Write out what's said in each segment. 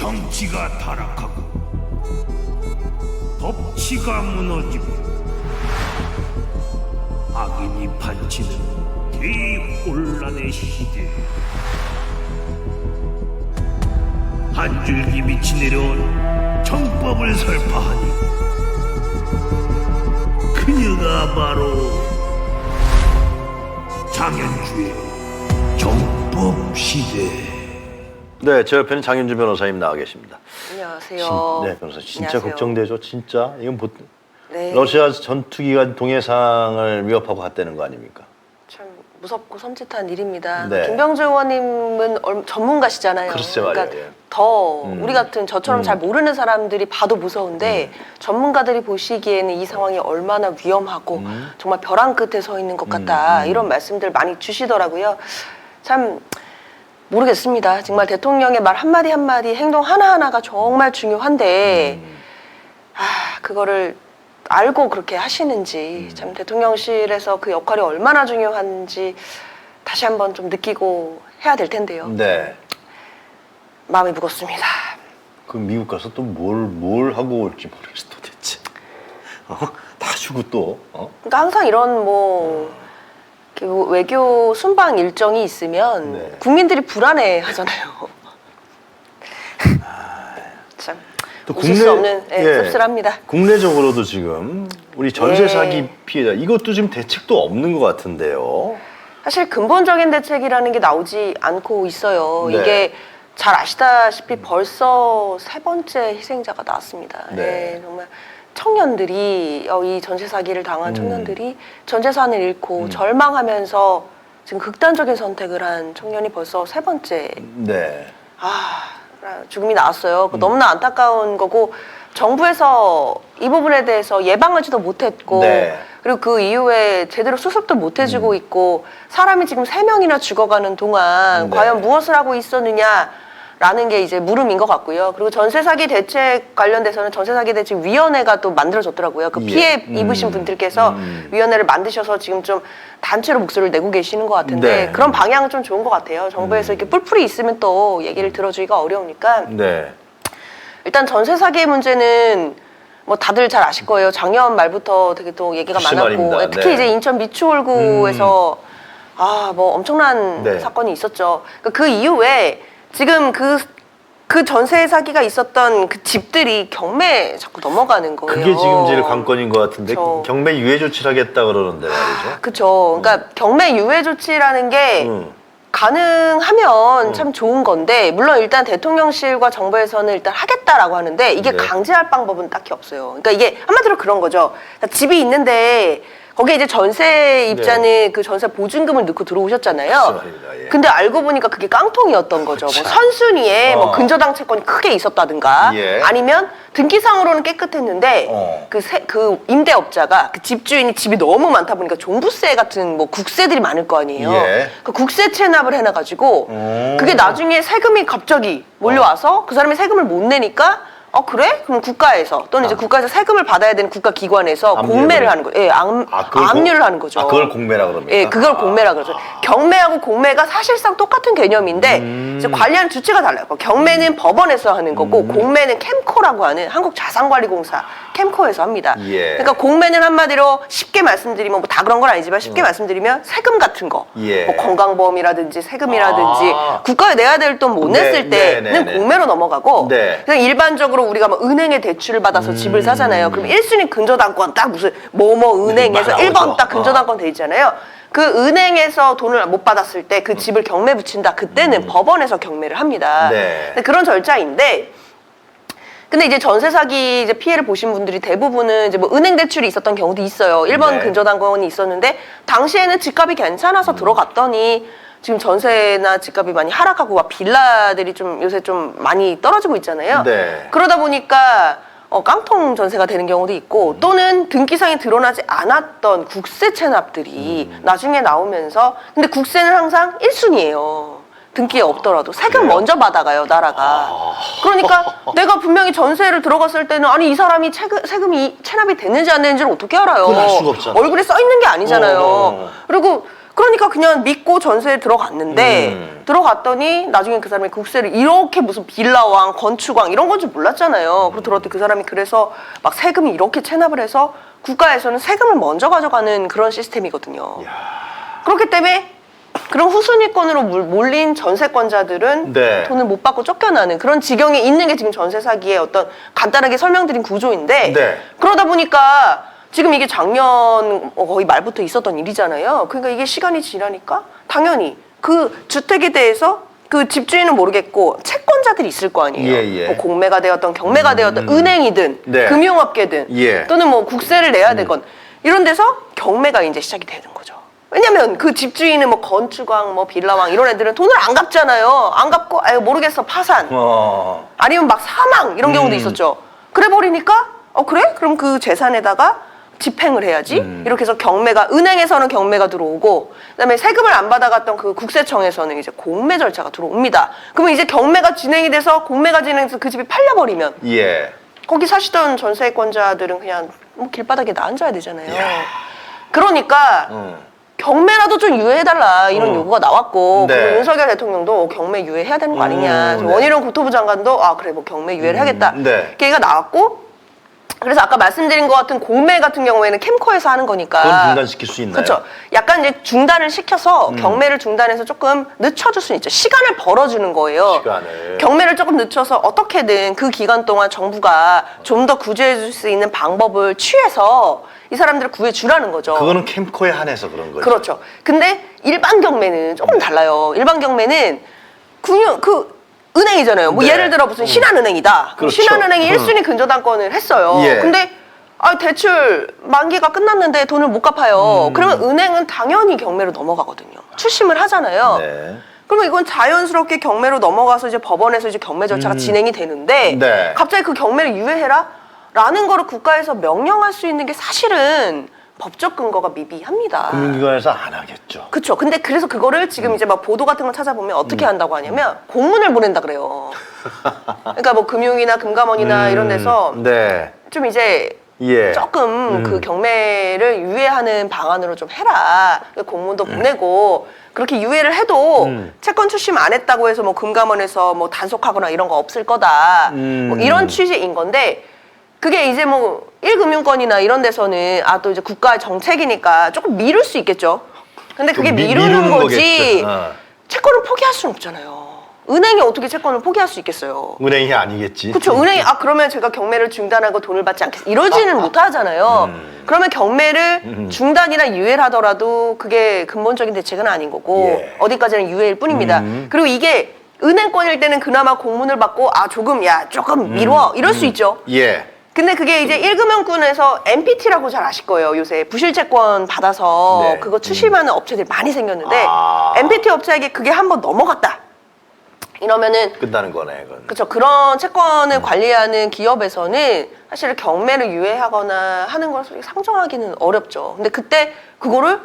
정치가 타락하고 법치가 무너지고 악인이 판치는 대혼란의 시대. 한 줄기 빛이 내려온 정법을 설파하니 그녀가 바로 장현주의 정법시대. 네, 제 옆에는 장윤주 변호사님 나와 계십니다. 안녕하세요. 네, 변호사 진짜 안녕하세요. 걱정되죠, 진짜. 이건 네. 러시아 전투기가 동해상을 위협하고 갔다는 거 아닙니까? 참 무섭고 섬찟한 일입니다. 네. 김병주 의원님은 전문가시잖아요. 글쎄 말이에요. 예. 더 우리 같은 저처럼 잘 모르는 사람들이 봐도 무서운데 전문가들이 보시기에는 이 상황이 얼마나 위험하고 정말 벼랑 끝에 서 있는 것 같다. 이런 말씀들 많이 주시더라고요. 참 모르겠습니다. 정말 대통령의 말 한마디 한마디, 행동 하나하나가 정말 중요한데 그거를 알고 그렇게 하시는지 참 대통령실에서 그 역할이 얼마나 중요한지 다시 한번 좀 느끼고 해야 될 텐데요. 네. 마음이 무겁습니다. 그 미국 가서 또 뭘 하고 올지 모르겠어 도대체. 다 주고 또. 그러니까 항상 이런 그 외교 순방 일정이 있으면 네. 국민들이 불안해 하잖아요. 참 또 웃을 수 없는 씁쓸합니다. 국내적으로도 지금 우리 전세 네. 사기 피해자 이것도 지금 대책도 없는 것 같은데요. 사실 근본적인 대책이라는 게 나오지 않고 있어요. 네. 이게 잘 아시다시피 벌써 3번째 희생자가 나왔습니다. 네. 네, 정말 청년들이 이 전세 사기를 당한 청년들이 전 재산을 잃고 절망하면서 지금 극단적인 선택을 한 청년이 벌써 3번째 네. 죽음이 나왔어요. 너무나 안타까운 거고 정부에서 이 부분에 대해서 예방하지도 못했고 네. 그리고 그 이후에 제대로 수습도 못 해주고 있고 사람이 지금 3명이나 죽어가는 동안 네. 과연 무엇을 하고 있었느냐라는 게 이제 물음인 것 같고요. 그리고 전세 사기 대책 관련돼서는 전세 사기 대책 위원회가 또 만들어졌더라고요. 그 피해 입으신 분들께서 위원회를 만드셔서 지금 좀 단체로 목소리를 내고 계시는 것 같은데 네. 그런 방향은 좀 좋은 것 같아요. 정부에서 이렇게 뿔뿔이 있으면 또 얘기를 들어주기가 어려우니까 네. 일단 전세 사기의 문제는 뭐 다들 잘 아실 거예요. 작년 말부터 되게 또 얘기가 글쎄 많았고 말입니다. 특히 네. 이제 인천 미추홀구에서 뭐 엄청난 네. 사건이 있었죠. 그 이후에 지금 그 전세 사기가 있었던 그 집들이 경매에 자꾸 넘어가는 거예요. 그게 지금 제일 관건인 것 같은데 그쵸. 경매 유예 조치를 하겠다 그러는데 말이죠. 그렇죠. 그러니까 경매 유예 조치라는 게 음. 가능하면 참 좋은 건데 물론 일단 대통령실과 정부에서는 일단 하겠다라고 하는데 이게 네. 강제할 방법은 딱히 없어요. 그러니까 이게 한마디로 그런 거죠. 그러니까 집이 있는데 거기에 이제 전세 입자는 그 전세 보증금을 넣고 들어오셨잖아요. 맞습니다. 예. 근데 알고 보니까 그게 깡통이었던 거죠. 뭐 참. 선순위에 뭐 어. 근저당 채권이 크게 있었다든가 예. 아니면 등기상으로는 깨끗했는데 그 임대업자가 그 집주인이 집이 너무 많다 보니까 종부세 같은 뭐 국세들이 많을 거 아니에요. 예. 그 국세 체납을 해놔가지고 그게 나중에 세금이 갑자기 몰려와서 그 사람이 세금을 못 내니까 그래? 그럼 국가에서 또는 이제 국가에서 세금을 받아야 되는 국가기관에서 압류를 공매를 하는 거예요. 예, 압류를 하는 거죠. 그걸 공매라 그럽니까? 예, 그걸 공매라 그러죠. 경매하고 공매가 사실상 똑같은 개념인데 이제 관리하는 주체가 달라요. 경매는 법원에서 하는 거고 공매는 캠코라고 하는 한국자산관리공사 캠코에서 합니다. 예. 그러니까 공매는 한마디로 쉽게 말씀드리면 뭐 다 그런 건 아니지만 쉽게 말씀드리면 세금 같은 거, 예. 뭐 건강보험이라든지 세금이라든지 국가에 내야 될 돈 못 냈을 네, 때는 네. 공매로 넘어가고 네. 그냥 일반적으로 우리가 뭐 은행에 대출을 받아서 집을 사잖아요. 그럼 1순위 근저당권 딱 무슨 뭐뭐 은행에서 나오죠. 1번 딱 근저당권 돼 있잖아요. 그 은행에서 돈을 못 받았을 때 그 집을 경매 붙인다. 그때는 법원에서 경매를 합니다. 네. 근데 그런 절차인데 근데 이제 전세 사기 이제 피해를 보신 분들이 대부분은 이제 뭐 은행 대출이 있었던 경우도 있어요. 1번 네. 근저당권이 있었는데 당시에는 집값이 괜찮아서 들어갔더니 지금 전세나 집값이 많이 하락하고 빌라들이 좀 요새 좀 많이 떨어지고 있잖아요. 네. 그러다 보니까 깡통 전세가 되는 경우도 있고 또는 등기상에 드러나지 않았던 국세 체납들이 나중에 나오면서 근데 국세는 항상 1순위예요. 등기에 없더라도 세금 그래요? 먼저 받아가요 나라가. 그러니까 내가 분명히 전세를 들어갔을 때는 아니 이 사람이 세금이 체납이 됐는지 안 됐는지를 어떻게 알아요? 그건 알 수가 없잖아. 얼굴에 써 있는 게 아니잖아요. 그리고 그러니까 그냥 믿고 전세에 들어갔는데 들어갔더니 나중에 그 사람이 국세를 이렇게 무슨 빌라왕, 건축왕 이런 건 줄 몰랐잖아요. 그리고 들어왔더니 그 사람이 그래서 막 세금이 이렇게 체납을 해서 국가에서는 세금을 먼저 가져가는 그런 시스템이거든요. 그렇기 때문에 그런 후순위권으로 몰린 전세권자들은 네. 돈을 못 받고 쫓겨나는 그런 지경에 있는 게 지금 전세 사기의 어떤 간단하게 설명드린 구조인데 네. 그러다 보니까 지금 이게 작년 거의 말부터 있었던 일이잖아요. 그러니까 이게 시간이 지나니까 당연히 그 주택에 대해서 그 집주인은 모르겠고 채권자들이 있을 거 아니에요. 예. 뭐 공매가 되었던 경매가 되었던 은행이든 네. 금융업계든 예. 또는 뭐 국세를 내야 되건 이런 데서 경매가 이제 시작이 되는 거죠. 왜냐면 그 집주인은 뭐 건축왕, 뭐 빌라왕 이런 애들은 돈을 안 갚잖아요. 안 갚고 아유 모르겠어 파산. 아니면 막 사망 이런 경우도 있었죠. 그래 버리니까 그래? 그럼 그 재산에다가 집행을 해야지. 이렇게 해서 경매가 은행에서는 경매가 들어오고 그다음에 세금을 안 받아갔던 그 국세청에서는 이제 공매 절차가 들어옵니다. 그러면 이제 경매가 진행이 돼서 공매가 진행돼서 그 집이 팔려버리면 예. 거기 사시던 전세권자들은 그냥 뭐 길바닥에 앉아야 되잖아요. 그러니까 경매라도 좀 유예해달라 이런 요구가 나왔고 네. 그리고 윤석열 대통령도 경매 유예해야 되는 거 아니냐. 네. 원희룡 국토부 장관도 그래 뭐 경매 유예를 하겠다. 네. 얘기가 나왔고 그래서 아까 말씀드린 것 같은 공매 같은 경우에는 캠코에서 하는 거니까 그건 중단시킬 수 있나요? 그렇죠. 약간 이제 중단을 시켜서 경매를 중단해서 조금 늦춰줄 수 있죠. 시간을 벌어주는 거예요. 시간을. 경매를 조금 늦춰서 어떻게든 그 기간 동안 정부가 좀 더 구제해줄 수 있는 방법을 취해서 이 사람들을 구해주라는 거죠. 그거는 캠코에 한해서 그런 거죠. 그렇죠. 근데 일반 경매는 조금 달라요. 일반 경매는 은행이잖아요. 뭐 네. 예를 들어 무슨 신한은행이다. 그렇죠. 신한은행이 1순위 근저당권을 했어요. 예. 근데 대출 만기가 끝났는데 돈을 못 갚아요. 그러면 은행은 당연히 경매로 넘어가거든요. 추심을 하잖아요. 네. 그러면 이건 자연스럽게 경매로 넘어가서 이제 법원에서 이제 경매 절차가 진행이 되는데 네. 갑자기 그 경매를 유예해라? 라는 거를 국가에서 명령할 수 있는 게 사실은 법적 근거가 미비합니다. 금융기관에서 안 하겠죠. 그렇죠. 근데 그래서 그거를 지금 이제 막 보도 같은 거 찾아보면 어떻게 한다고 하냐면 공문을 보낸다 그래요. 그러니까 뭐 금융이나 금감원이나 이런 데서 네. 좀 이제 예. 조금 그 경매를 유예하는 방안으로 좀 해라. 공문도 보내고 그렇게 유예를 해도 채권 출심 안 했다고 해서 뭐 금감원에서 뭐 단속하거나 이런 거 없을 거다. 뭐 이런 취지인 건데 그게 이제 뭐 1금융권이나 이런 데서는 또 이제 국가 정책이니까 조금 미룰 수 있겠죠. 근데 그게 미루는 거지 거겠죠. 채권을 포기할 수는 없잖아요. 은행이 어떻게 채권을 포기할 수 있겠어요. 은행이 아니겠지. 그렇죠. 은행이 그러면 제가 경매를 중단하고 돈을 받지 않겠습니다. 이러지는 못하잖아요. 그러면 경매를 중단이나 유예를 하더라도 그게 근본적인 대책은 아닌 거고 예. 어디까지는 유예일 뿐입니다. 그리고 이게 은행권일 때는 그나마 공문을 받고 조금 미뤄 이럴 수 있죠. 예. 근데 그게 이제 1금융권에서 NPT라고 잘 아실 거예요. 요새 부실채권 받아서 네. 그거 추심하는 업체들이 많이 생겼는데 아. NPT 업체에게 그게 한번 넘어갔다. 이러면은 끝나는 거네, 그건. 그렇죠. 그런 채권을 관리하는 기업에서는 사실 경매를 유예하거나 하는 걸 솔직히 상정하기는 어렵죠. 근데 그때 그거를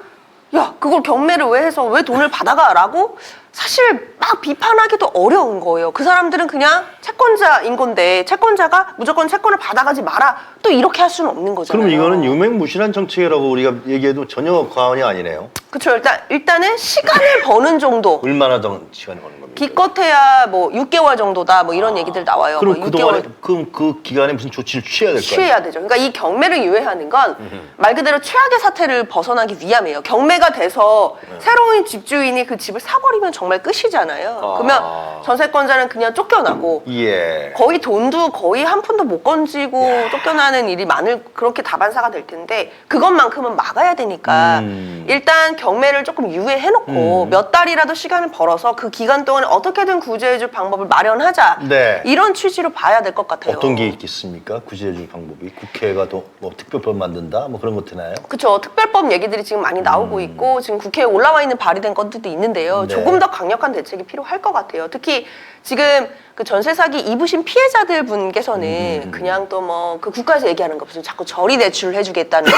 그걸 경매를 왜 해서 왜 돈을 받아가라고 사실 막 비판하기도 어려운 거예요. 그 사람들은 그냥 채권자인 건데 채권자가 무조건 채권을 받아가지 마라 또 이렇게 할 수는 없는 거잖아요. 그럼 이거는 유명무실한 정책이라고 우리가 얘기해도 전혀 과언이 아니네요. 그렇죠. 일단은 시간을 버는 정도. 얼마나 더 시간이 걸는 겁니까? 기껏해야 뭐 6개월 정도다 뭐 이런 얘기들 나와요. 그럼 뭐 그동안에 그 기간에 무슨 조치를 취해야 될 거 아니에요? 취해야 되죠. 그러니까 이 경매를 유예하는 건 말 그대로 최악의 사태를 벗어나기 위함이에요. 경매가 돼서 새로운 집주인이 그 집을 사버리면 정말 끝이잖아요. 그러면 전세권자는 그냥 쫓겨나고 예. 거의 돈도 거의 한 푼도 못 건지고 쫓겨나는 일이 그렇게 다반사가 될 텐데 그것만큼은 막아야 되니까 일단 경매를 조금 유예해놓고 몇 달이라도 시간을 벌어서 그 기간 동안에 어떻게든 구제해줄 방법을 마련하자. 네. 이런 취지로 봐야 될 것 같아요. 어떤 게 있겠습니까? 구제해줄 방법이 국회가 더 뭐 특별법 만든다 뭐 그런 것 되나요? 그렇죠. 특별법 얘기들이 지금 많이 나오고 있고 지금 국회에 올라와 있는 발의된 건들도 있는데요. 네. 조금 더 강력한 대책이 필요할 것 같아요. 특히 지금 그 전세 사기 입으신 피해자들 분께서는 그냥 또 뭐 그 국가에서 얘기하는 거 무슨 자꾸 저리 대출을 해주겠다는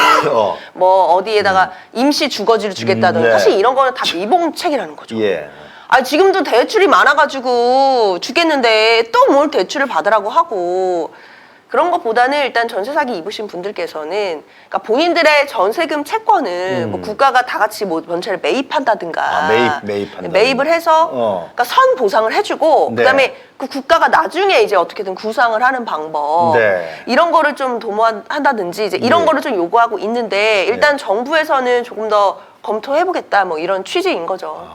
뭐 어디에다가 임시 주거지를 주겠다든 네. 사실 이런 거는 다 미봉책이라는 거죠. 예. 지금도 대출이 많아가지고 죽겠는데 또 뭘 대출을 받으라고 하고 그런 것보다는 일단 전세 사기 입으신 분들께서는 그러니까 본인들의 전세금 채권을 뭐 국가가 다 같이 뭐 전세를 매입한다든가 매입을 해서 그러니까 선 보상을 해주고 네. 그다음에 그 국가가 나중에 이제 어떻게든 구상을 하는 방법 네. 이런 거를 좀 도모한다든지 이제 이런 예. 거를 좀 요구하고 있는데 일단 정부에서는 조금 더 검토해보겠다 뭐 이런 취지인 거죠.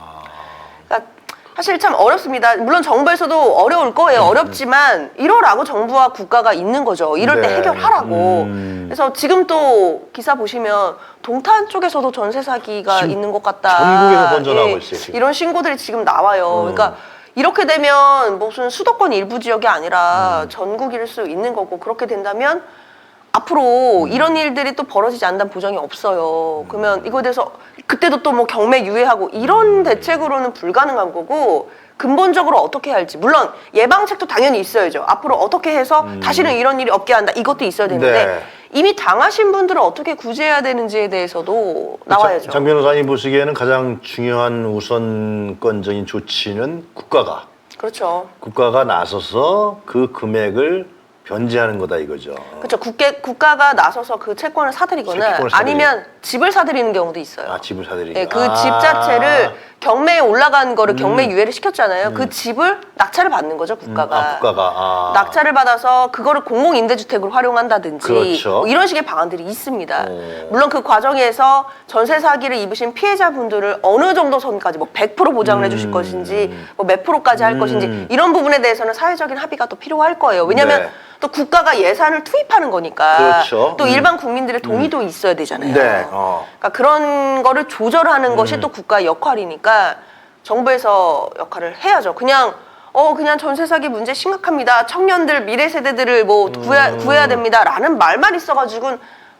그러니까 사실 참 어렵습니다. 물론 정부에서도 어려울 거예요. 어렵지만 이러라고 정부와 국가가 있는 거죠. 이럴 때 네. 해결하라고. 그래서 지금 또 기사 보시면 동탄 쪽에서도 전세 사기가 지금 있는 것 같다. 전국에서 번져나오고 있어요, 지금. 이런 신고들이 지금 나와요. 그러니까 이렇게 되면 무슨 수도권 일부 지역이 아니라 전국일 수 있는 거고 그렇게 된다면 앞으로 이런 일들이 또 벌어지지 않는다는 보장이 없어요. 그러면 이거에 대해서 그때도 또 뭐 경매 유예하고 이런 대책으로는 불가능한 거고 근본적으로 어떻게 해야 할지 물론 예방책도 당연히 있어야죠. 앞으로 어떻게 해서 다시는 이런 일이 없게 한다 이것도 있어야 되는데 네. 이미 당하신 분들은 어떻게 구제해야 되는지에 대해서도 나와야죠. 장 변호사님 보시기에는 가장 중요한 우선권적인 조치는 그렇죠. 국가가 나서서 그 금액을 변제하는 거다 이거죠. 그렇죠. 국가가 나서서 그 채권을 사들이거나 채권을 아니면 집을 사들이는 경우도 있어요. 아, 집을 사들이는 네, 그 집 자체를 경매에 올라간 거를 경매 유예를 시켰잖아요. 그 집을 낙찰을 받는 거죠, 국가가. 국가가. 낙찰을 받아서 그거를 공공임대주택으로 활용한다든지 그렇죠. 뭐 이런 식의 방안들이 있습니다. 물론 그 과정에서 전세 사기를 입으신 피해자분들을 어느 정도 선까지 뭐 100% 보장을 해주실 것인지 뭐 몇 프로까지 할 것인지 이런 부분에 대해서는 사회적인 합의가 또 필요할 거예요. 왜냐하면 네. 또 국가가 예산을 투입하는 거니까 그렇죠. 또 일반 국민들의 동의도 있어야 되잖아요. 네. 그러니까 그런 거를 조절하는 것이 또 국가의 역할이니까 정부에서 역할을 해야죠. 그냥 전세 사기 문제 심각합니다. 청년들 미래 세대들을 뭐 구해야 됩니다라는 말만 있어가지고는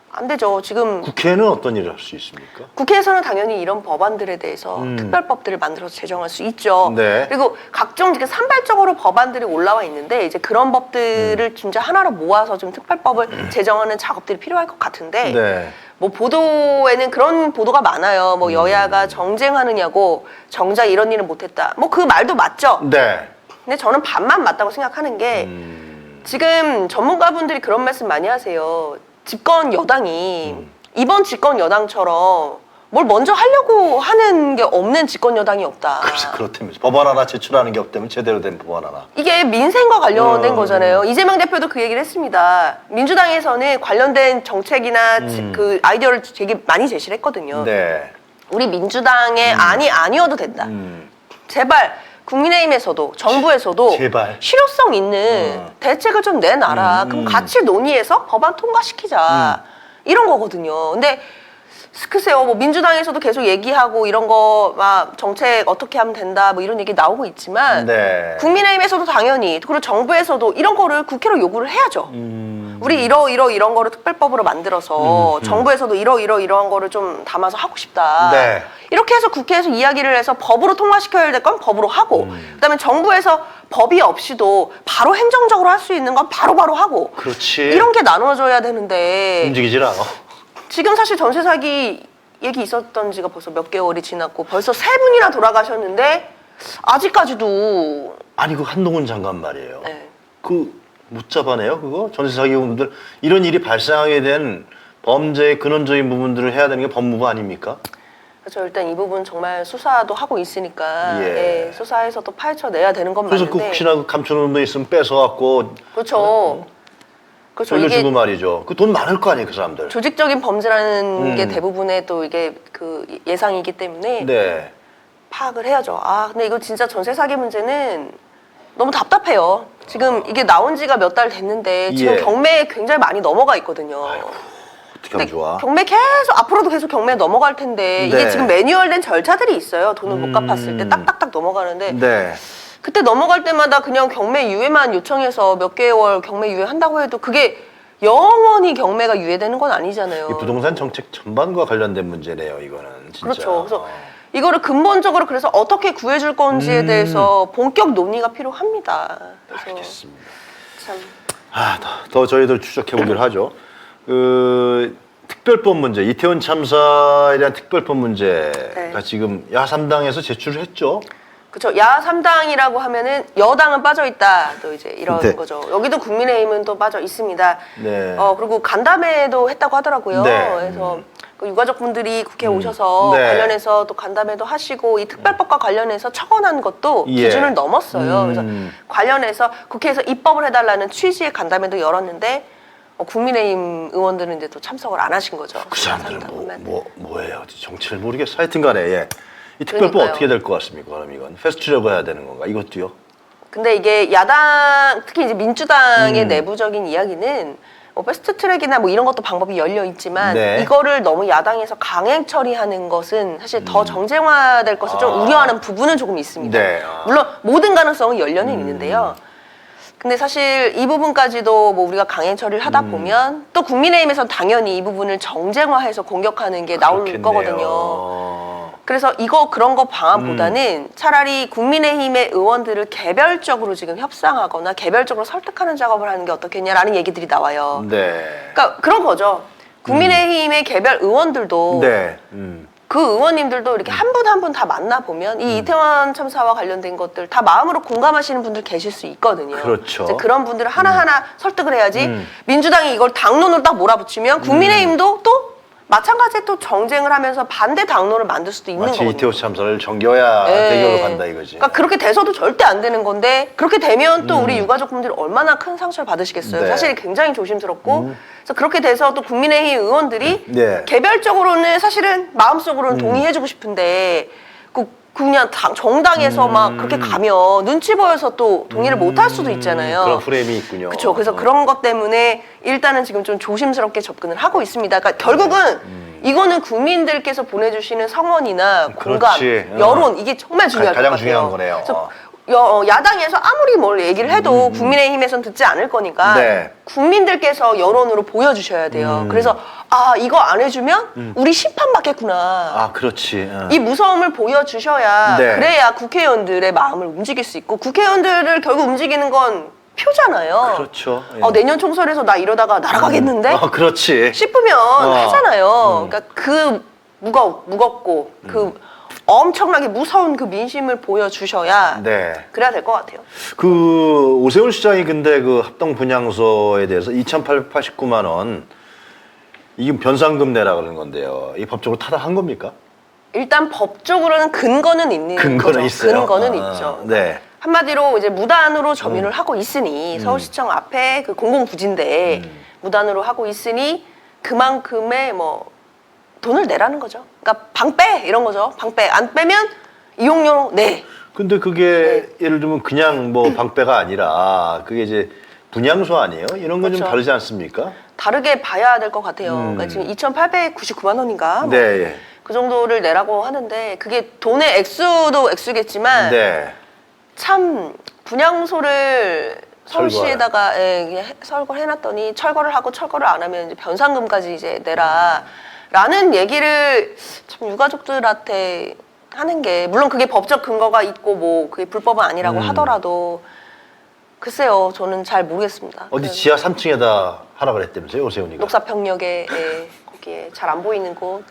안 되죠. 지금 국회는 어떤 일을 할 수 있습니까? 국회에서는 당연히 이런 법안들에 대해서 특별법들을 만들어서 제정할 수 있죠. 네. 그리고 각종 이렇게 산발적으로 법안들이 올라와 있는데 이제 그런 법들을 진짜 하나로 모아서 좀 특별법을 제정하는 작업들이 필요할 것 같은데 네. 뭐 보도에는 그런 보도가 많아요. 뭐 여야가 정쟁하느냐고 정작 이런 일은 못했다. 뭐 그 말도 맞죠. 네. 근데 저는 반만 맞다고 생각하는 게 지금 전문가분들이 그런 말씀 많이 하세요. 집권 여당이 이번 집권 여당처럼 뭘 먼저 하려고 하는 게 없는 집권 여당이 없다. 그래서 그렇다면서 법안 하나 제출하는 게 없다면 제대로 된 법안 하나. 이게 민생과 관련된 거잖아요. 이재명 대표도 그 얘기를 했습니다. 민주당에서는 관련된 정책이나 그 아이디어를 되게 많이 제시를 했거든요. 네. 우리 민주당의 안이 아니어도 된다. 제발 국민의힘에서도 정부에서도 제발. 실효성 있는 대책을 좀 내놔라. 그럼 같이 논의해서 법안 통과시키자. 이런 거거든요. 근데 글쎄요, 뭐 민주당에서도 계속 얘기하고 이런 거 막 정책 어떻게 하면 된다 뭐 이런 얘기 나오고 있지만 네. 국민의힘에서도 당연히 그리고 정부에서도 이런 거를 국회로 요구를 해야죠. 우리 이런 거를 특별법으로 만들어서 정부에서도 이러한 거를 좀 담아서 하고 싶다. 네. 이렇게 해서 국회에서 이야기를 해서 법으로 통과시켜야 될 건 법으로 하고 그다음에 정부에서 법이 없이도 바로 행정적으로 할 수 있는 건 바로바로 하고 그렇지. 이런 게 나눠져야 되는데 움직이질 않아. 지금 사실 전세 사기 얘기 있었던 지가 벌써 몇 개월이 지났고 벌써 3분이나 돌아가셨는데 아직까지도 아니 그 한동훈 장관 말이에요. 네. 그 못 잡아내요 그거? 전세 사기범들 이런 일이 발생하게 된 범죄의 근원적인 부분들을 해야 되는 게 법무부 아닙니까? 그렇죠. 일단 이 부분 정말 수사도 하고 있으니까 예. 예, 수사해서 또 파헤쳐내야 되는 건 그래서 그 맞는데 혹시나 그 감춰놓은 돈 있으면 뺏어갖고 그렇죠. 그렇죠. 이게 돌려주고 말이죠. 그 돈 많을 거 아니에요 그 사람들. 조직적인 범죄라는 게 대부분의 또 이게 그 예상이기 때문에 네. 파악을 해야죠. 아 근데 이거 진짜 전세 사기 문제는 너무 답답해요. 지금 이게 나온 지가 몇 달 됐는데 지금 예. 경매에 굉장히 많이 넘어가 있거든요. 어떻게 하면 좋아? 경매 계속 앞으로도 계속 경매에 넘어갈 텐데 이게 네. 지금 매뉴얼된 절차들이 있어요. 돈을 못 갚았을 때 딱딱딱 넘어가는데 네. 그때 넘어갈 때마다 그냥 경매 유예만 요청해서 몇 개월 경매 유예한다고 해도 그게 영원히 경매가 유예되는 건 아니잖아요. 이 부동산 정책 전반과 관련된 문제네요 이거는 진짜. 그렇죠. 그래서 이거를 근본적으로 그래서 어떻게 구해줄 건지에 대해서 본격 논의가 필요합니다. 그래서 알겠습니다. 참 더 저희들 추적해보기로 하죠. 그 특별법 문제, 이태원 참사에 대한 특별법 문제가 네. 지금 야3당에서 제출을 했죠. 그렇죠. 야 3당이라고 하면은 여당은 빠져 있다. 또 이제 이런 네. 거죠. 여기도 국민의힘은 또 빠져 있습니다. 네. 그리고 간담회도 했다고 하더라고요. 네. 그래서 그 유가족분들이 국회에 오셔서 네. 관련해서 또 간담회도 하시고 이 특별법과 관련해서 척언한 것도 예. 기준을 넘었어요. 그래서 관련해서 국회에서 입법을 해달라는 취지의 간담회도 열었는데 국민의힘 의원들은 이제 또 참석을 안 하신 거죠. 그 사람들은 야당 보면. 뭐예요? 정치를 모르겠어. 하여튼간에 예. 이 특별법 그러니까요. 어떻게 될 것 같습니까? 그럼 이건 패스트트랙을 해야 되는 건가? 이것도요? 근데 이게 야당 특히 이제 민주당의 음. 내부적인 이야기는 패스트트랙이나 뭐 이런 것도 방법이 열려 있지만 네. 이거를 너무 야당에서 강행 처리하는 것은 사실 더 정쟁화될 것을 좀 우려하는 부분은 조금 있습니다. 네. 물론 모든 가능성은 열려는 있는데요. 근데 사실 이 부분까지도 뭐 우리가 강행 처리를 하다 보면 또 국민의힘에서는 당연히 이 부분을 정쟁화해서 공격하는 게 나올 그렇겠네요. 거거든요. 그래서 그런 거 방안보다는 차라리 국민의힘의 의원들을 개별적으로 지금 협상하거나 개별적으로 설득하는 작업을 하는 게 어떻겠냐라는 얘기들이 나와요. 네. 그러니까 그런 거죠. 국민의힘의 개별 의원들도 네. 그 의원님들도 이렇게 한 분 한 분 다 만나보면 이 이태원 참사와 관련된 것들 다 마음으로 공감하시는 분들 계실 수 있거든요. 그렇죠. 이제 그런 분들을 하나하나 설득을 해야지 민주당이 이걸 당론으로 딱 몰아붙이면 국민의힘도 또 마찬가지로 또 정쟁을 하면서 반대 당론을 만들 수도 있는 마치 거거든요. 이태원 참사를 정겨야 네. 대결로 간다 이거지. 그러니까 그렇게 돼서도 절대 안 되는 건데 그렇게 되면 또 우리 유가족분들이 얼마나 큰 상처를 받으시겠어요. 네. 사실 굉장히 조심스럽고 그래서 그렇게 돼서 또 국민의힘 의원들이 네. 개별적으로는 사실은 마음속으로는 동의해주고 싶은데 그냥 정당에서 막 그렇게 가면 눈치 보여서 또 동의를 못 할 수도 있잖아요. 그런 프레임이 있군요. 그렇죠. 그래서 그런 것 때문에 일단은 지금 좀 조심스럽게 접근을 하고 있습니다. 그러니까 결국은 이거는 국민들께서 보내주시는 성원이나 공감, 그렇지. 여론 이게 정말 중요할 것 가장 같아요. 중요한 거네요. 그래서 야당에서 아무리 뭘 얘기를 해도 국민의힘에선 듣지 않을 거니까 네. 국민들께서 여론으로 보여주셔야 돼요. 그래서 이거 안 해주면 우리 심판받겠구나. 아, 그렇지. 이 무서움을 보여주셔야 네. 그래야 국회의원들의 마음을 움직일 수 있고 국회의원들을 결국 움직이는 건 표잖아요. 그렇죠. 예. 내년 총선에서 나 이러다가 날아가겠는데? 그렇지. 싶으면 하잖아요. 그러니까 그 무겁고 그 엄청나게 무서운 그 민심을 보여주셔야 네. 그래야 될 것 같아요. 그 오세훈 시장이 근데 그 합동 분향소에 대해서 2,889만 원 이게 변상금 내라 그러는 건데요. 이 법적으로 타당한 겁니까? 일단 법적으로는 근거는 있는 근거는 거죠. 있어요. 근거는 있죠. 네. 한마디로 이제 무단으로 점유를 하고 있으니 서울시청 앞에 그 공공부지인데 무단으로 하고 있으니 그만큼의 뭐 돈을 내라는 거죠. 그러니까 방 빼 이런 거죠. 방 빼. 안 빼면 이용료로 내. 근데 그게 예를 들면 그냥 뭐 방배가 아니라 그게 이제 분향소 아니에요? 이런 건 좀 그렇죠. 다르지 않습니까? 다르게 봐야 될 것 같아요. 그러니까 지금 2,899만 원인가? 뭐 네. 예. 그 정도를 내라고 하는데 그게 돈의 액수도 액수겠지만 네. 참 분향소를 서울시에다가 설거를 해놨더니 철거를 하고 철거를 안 하면 이제 변상금까지 이제 내라라는 얘기를 참 유가족들한테 하는 게 물론 그게 법적 근거가 있고 뭐 그게 불법은 아니라고 하더라도 글쎄요 저는 잘 모르겠습니다. 어디 지하 3층에다 하라 그랬다면서요, 오세훈이가? 녹사평역에 거기에 잘 안 보이는 곳.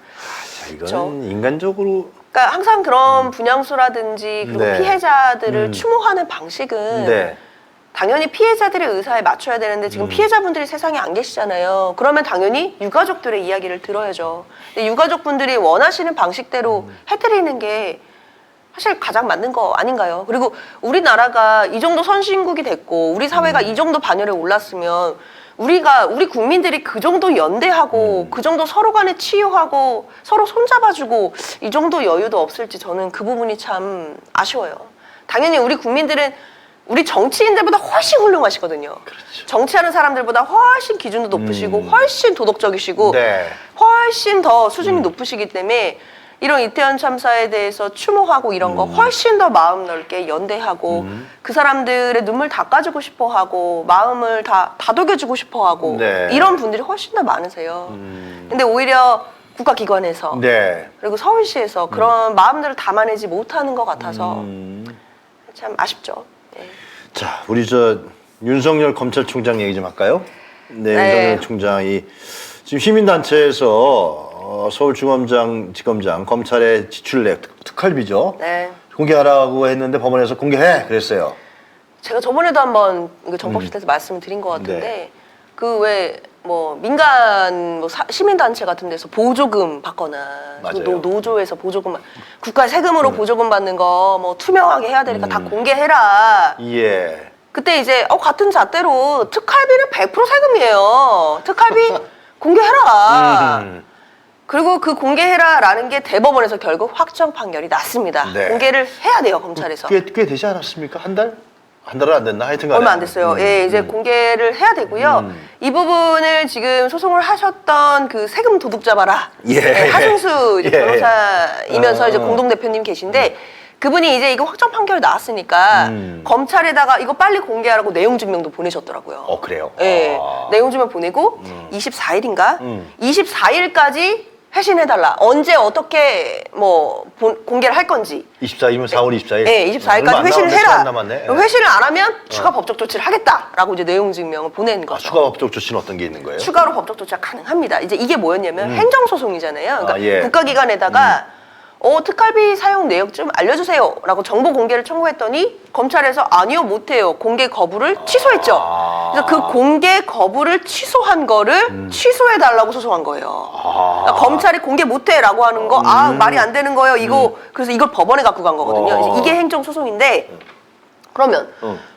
자, 이건 그쵸. 인간적으로 그러니까 항상 그런 분향소라든지 그리고 네. 피해자들을 추모하는 방식은 네. 당연히 피해자들의 의사에 맞춰야 되는데 지금 피해자분들이 세상에 안 계시잖아요. 그러면 당연히 유가족들의 이야기를 들어야죠. 근데 유가족분들이 원하시는 방식대로 해드리는 게 사실 가장 맞는 거 아닌가요? 그리고 우리나라가 이 정도 선진국이 됐고 우리 사회가 이 정도 반열에 올랐으면 우리 국민들이 그 정도 연대하고 그 정도 서로 간에 치유하고 서로 손잡아주고 이 정도 여유도 없을지 저는 그 부분이 참 아쉬워요. 당연히 우리 국민들은 우리 정치인들보다 훨씬 훌륭하시거든요. 그렇죠. 정치하는 사람들보다 훨씬 기준도 높으시고 훨씬 도덕적이시고 네. 훨씬 더 수준이 높으시기 때문에 이런 이태원 참사에 대해서 추모하고 이런 거 훨씬 더 마음 넓게 연대하고 그 사람들의 눈물 닦아주고 싶어하고 마음을 다 다독여주고 싶어하고 네. 이런 분들이 훨씬 더 많으세요. 근데 오히려 국가기관에서 네. 그리고 서울시에서 그런 마음들을 담아내지 못하는 것 같아서 참 아쉽죠. 네. 자, 우리 윤석열 검찰총장 얘기 좀 할까요? 네, 네. 윤석열 총장이 지금 시민단체에서 서울중검장, 지검장, 검찰에 지출내 특활비죠. 네. 공개하라고 했는데 법원에서 공개해 그랬어요. 제가 저번에도 한번 이거 정법실에서 말씀을 드린 것 같은데 네. 그 왜 뭐 민간 뭐 시민단체 같은 데서 보조금 받거나 맞아요. 노조에서 보조금 국가 세금으로 보조금 받는 거 뭐 투명하게 해야 되니까 다 공개해라. 예. 그때 이제 같은 잣대로 특활비는 100% 세금이에요. 특활비 공개해라. 그리고 그 공개해라라는 게 대법원에서 결국 확정 판결이 났습니다. 네. 공개를 해야 돼요, 검찰에서. 꽤 되지 않았습니까? 한 달? 한 달은 안 됐나? 하여튼간에. 얼마 안 됐어요. 예, 이제 공개를 해야 되고요. 이 부분을 지금 소송을 하셨던 그 세금 도둑 잡아라. 예. 하승수 이제 예. 변호사이면서 이제 공동대표님 계신데 그분이 이제 이거 확정 판결이 나왔으니까 검찰에다가 이거 빨리 공개하라고 내용 증명도 보내셨더라고요. 그래요? 예. 아. 내용 증명 보내고 24일인가? 24일까지 회신해달라. 언제 어떻게 뭐 공개를 할 건지. 24일이면 4월 24일? 네, 얼마 24일까지 안 회신을 며칠 해라. 안 남았네. 예. 회신을 안 하면 추가 법적 조치를 하겠다라고 이제 내용 증명을 보낸 거죠. 추가 법적 조치는 어떤 게 있는 거예요? 추가로 법적 조치가 가능합니다. 이제 이게 뭐였냐면 행정소송이잖아요. 그러니까 예. 국가기관에다가 특활비 사용 내역 좀 알려주세요라고 정보 공개를 청구했더니 검찰에서 아니요 못해요 공개 거부를 취소했죠. 그래서 그 공개 거부를 취소한 거를 취소해달라고 소송한 거예요. 그러니까 검찰이 공개 못해라고 하는 거 말이 안 되는 거예요. 이거 그래서 이걸 법원에 갖고 간 거거든요. 이제 이게 행정소송인데 그러면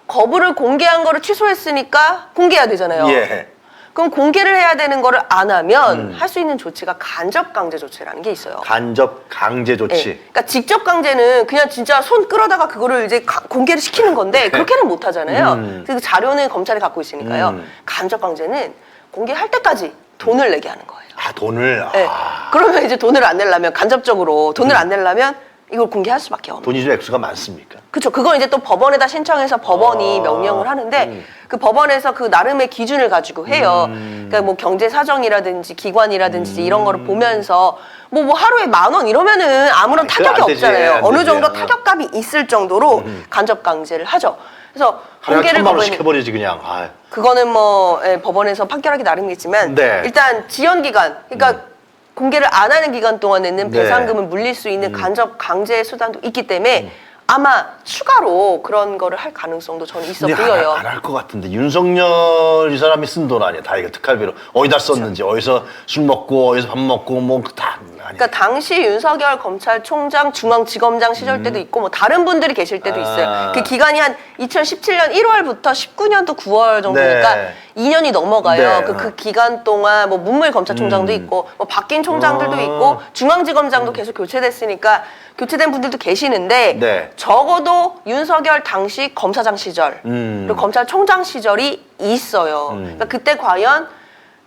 거부를 공개한 거를 취소했으니까 공개해야 되잖아요. 예. 그럼 공개를 해야 되는 거를 안 하면 할 수 있는 조치가 간접 강제 조치라는 게 있어요. 간접 강제 조치. 네. 그러니까 직접 강제는 그냥 진짜 손 끌어다가 그거를 이제 공개를 시키는 건데 그렇게는 못 하잖아요. 그 자료는 검찰이 갖고 있으니까요. 간접 강제는 공개할 때까지 돈을 내게 하는 거예요. 돈을. 네. 그러면 이제 돈을 안 내려면 간접적으로 돈을 안 내려면 이걸 공개할 수밖에 없는. 돈이 좀 액수가 많습니까? 그렇죠. 그건 이제 또 법원에다 신청해서 법원이 명령을 하는데 그 법원에서 그 나름의 기준을 가지고 해요. 그러니까 뭐 경제 사정이라든지 기관이라든지 이런 거를 보면서 뭐 하루에 10,000원 이러면은 아무런 그거 타격이 안 되지, 없잖아요. 안 어느 되지. 정도 타격감이 있을 정도로 간접 강제를 하죠. 그래서 하루에 공개를 1,000만 원 법원이- 시켜버리지 그냥. 아유. 그거는 뭐 법원에서 판결하기 나름이겠지만 네. 일단 지연 기간 그러니까 공개를 안 하는 기간 동안에는 네. 배상금을 물릴 수 있는 간접 강제 수단도 있기 때문에 아마 추가로 그런 거를 할 가능성도 저는 있어 근데 보여요. 안 할 것 같은데 윤석열 이 사람이 쓴 돈 아니야 다 이거 특활비로 어디다 썼는지 어디서 술 먹고 어디서 밥 먹고 뭐 다 아니야. 그러니까 당시 윤석열 검찰총장 중앙지검장 시절 때도 있고 뭐 다른 분들이 계실 때도 있어요. 그 기간이 한 2017년 1월부터 19년도 9월 정도니까 네. 2년이 넘어가요. 네. 그 기간 동안 뭐 문무일 검찰총장도 있고 뭐 바뀐 총장들도 있고 중앙지검장도 계속 교체됐으니까 교체된 분들도 계시는데 네. 적어도 윤석열 당시 검사장 시절 그리고 검찰총장 시절이 있어요. 그러니까 그때 과연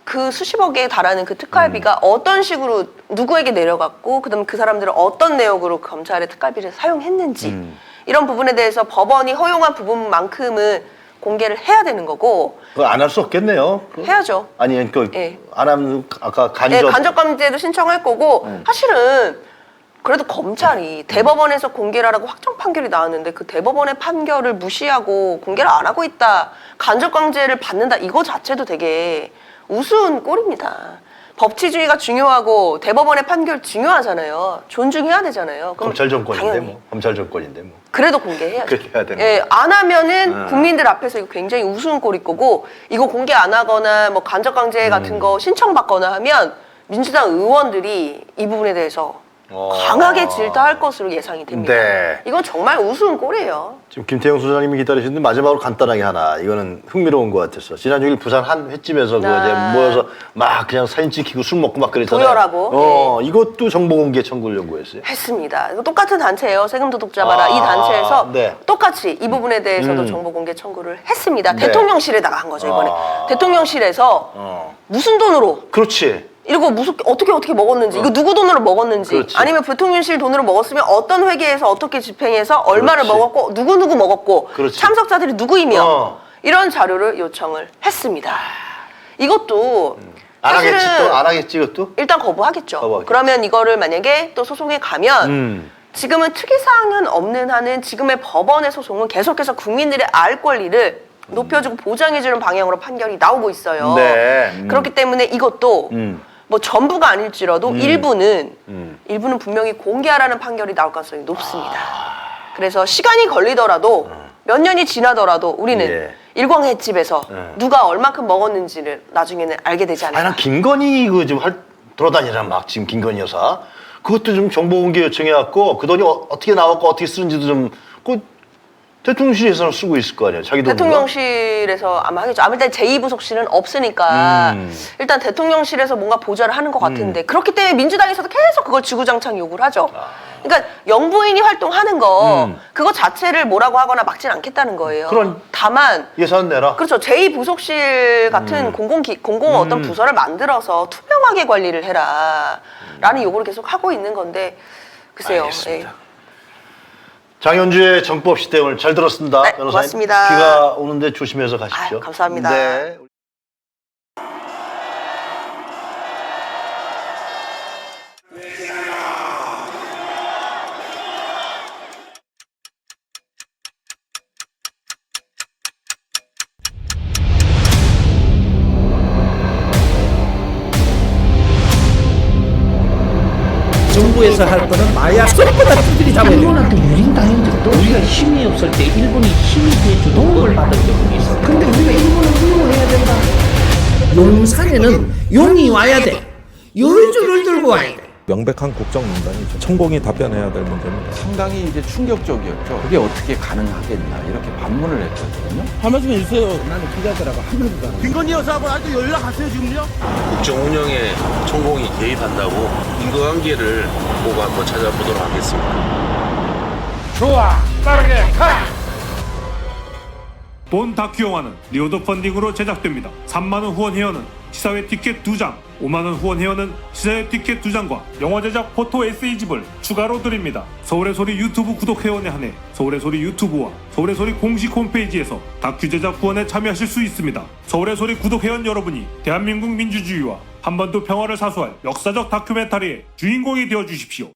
그 수십억에 달하는 그 특활비가 어떤 식으로 누구에게 내려갔고 그다음에 그 사람들은 어떤 내역으로 검찰의 특활비를 사용했는지 이런 부분에 대해서 법원이 허용한 부분만큼은 공개를 해야 되는 거고 그거 안 할 수 없겠네요. 그거? 해야죠. 아니 그 예. 안 하면 아까 네, 간접 간접 감제도 신청할 거고 사실은 그래도 검찰이 대법원에서 공개를 하라고 확정 판결이 나왔는데 그 대법원의 판결을 무시하고 공개를 안 하고 있다. 간접 강제를 받는다. 이거 자체도 되게 우스운 꼴입니다. 법치주의가 중요하고 대법원의 판결 중요하잖아요. 존중해야 되잖아요. 그럼 검찰 정권인데 당연히. 뭐 검찰 정권인데 뭐 그래도 공개해야죠. 그렇게 해야 되는 예, 거야. 안 하면은 국민들 앞에서 이거 굉장히 우스운 꼴일 거고 이거 공개 안 하거나 뭐 간접 강제 같은 거 신청받거나 하면 민주당 의원들이 이 부분에 대해서 강하게 질타할 것으로 예상이 됩니다. 네. 이건 정말 우스운 꼴이에요. 지금 김태형 소장님이 기다리시는데 마지막으로 간단하게 하나 이거는 흥미로운 것 같았어. 지난 6일 부산 한 횟집에서 그 이제 모여서 막 그냥 사진 찍히고 술 먹고 막 그랬잖아요. 도열하고. 이것도 정보공개 청구를 요구했어요. 했습니다. 이거 똑같은 단체예요. 세금 도둑 잡아라. 이 단체에서 네. 똑같이 이 부분에 대해서도 정보 공개 청구를 했습니다. 네. 대통령실에다가 한 거죠 이번에. 대통령실에서 무슨 돈으로 그렇지. 이거 무슨 어떻게 먹었는지 이거 누구 돈으로 먹었는지 그렇지. 아니면 대통령실 돈으로 먹었으면 어떤 회계에서 어떻게 집행해서 얼마를 그렇지. 먹었고 누구 먹었고 그렇지. 참석자들이 누구이며 이런 자료를 요청을 했습니다. 이것도 안 하겠지 사실은 또? 안 하겠지 이것도? 일단 거부하겠죠. 거부하겠지. 그러면 이거를 만약에 또 소송에 가면 지금은 특이사항은 없는 한은 지금의 법원의 소송은 계속해서 국민들의 알 권리를 높여주고 보장해주는 방향으로 판결이 나오고 있어요. 네. 그렇기 때문에 이것도 뭐 전부가 아닐지라도 일부는 분명히 공개하라는 판결이 나올 가능성이 높습니다. 그래서 시간이 걸리더라도 몇 년이 지나더라도 우리는 예. 일광 횟집에서 예. 누가 얼만큼 먹었는지를 나중에는 알게 되지 아니, 않을까. 난 김건희 그 지금 돌아다니잖아, 막 지금 김건희 여사. 그것도 좀 정보공개 요청해갖고 그 돈이 어떻게 나왔고 어떻게 쓰는지도 좀 그 대통령실에서는 쓰고 있을 거 아니에요. 자기 돈인가? 대통령실에서 아마 하겠죠. 아무튼 제2부속실은 없으니까 일단 대통령실에서 뭔가 보좌를 하는 것 같은데 그렇기 때문에 민주당에서도 계속 그걸 주구장창 요구를 하죠. 그러니까 영부인이 활동하는 거 그거 자체를 뭐라고 하거나 막진 않겠다는 거예요. 다만 예산 내라. 그렇죠. 제2부속실 같은 공공 어떤 부서를 만들어서 투명하게 관리를 해라라는 요구를 계속 하고 있는 건데 글쎄요. 알겠습니다. 장현주의 정법 시대 오늘 잘 들었습니다. 네, 변호사님. 고맙습니다. 비가 오는데 조심해서 가십시오. 아유, 감사합니다. 네. 정부에서 할 거는 마약 쏙보다 두들이 잡아야 돼. 일본한테 유린당한 적도 우리가 힘이 없을 때 일본이 힘이 돼주는 도움을 받은 적은 있어. 근데 우리가 일본을 이용해야 된다. 용산에는 용이 와야 돼. 요주를 들고 와야 돼. 명백한 국정농단이죠. 천공이 답변해야 될 문제입니다. 상당히 이제 충격적이었죠. 그게 어떻게 가능하겠나 이렇게 반문을 했거든요. 한 말씀 해주세요. 나는 기자들하고 한 번도 안 해. 김건희 여사하고 아직도 연락하세요 지금요? 국정 운영에 천공이 개입한다고 인과관계를 보고 한번 찾아보도록 하겠습니다. 좋아, 빠르게 가! 본 다큐 영화는 리오더 펀딩으로 제작됩니다. 3만원 후원 회원은 시사회 티켓 2장, 5만원 후원 회원은 시사회 티켓 2장과 영화 제작 포토 에세이집을 추가로 드립니다. 서울의 소리 유튜브 구독 회원에 한해 서울의 소리 유튜브와 서울의 소리 공식 홈페이지에서 다큐 제작 후원에 참여하실 수 있습니다. 서울의 소리 구독 회원 여러분이 대한민국 민주주의와 한반도 평화를 사수할 역사적 다큐멘터리의 주인공이 되어주십시오.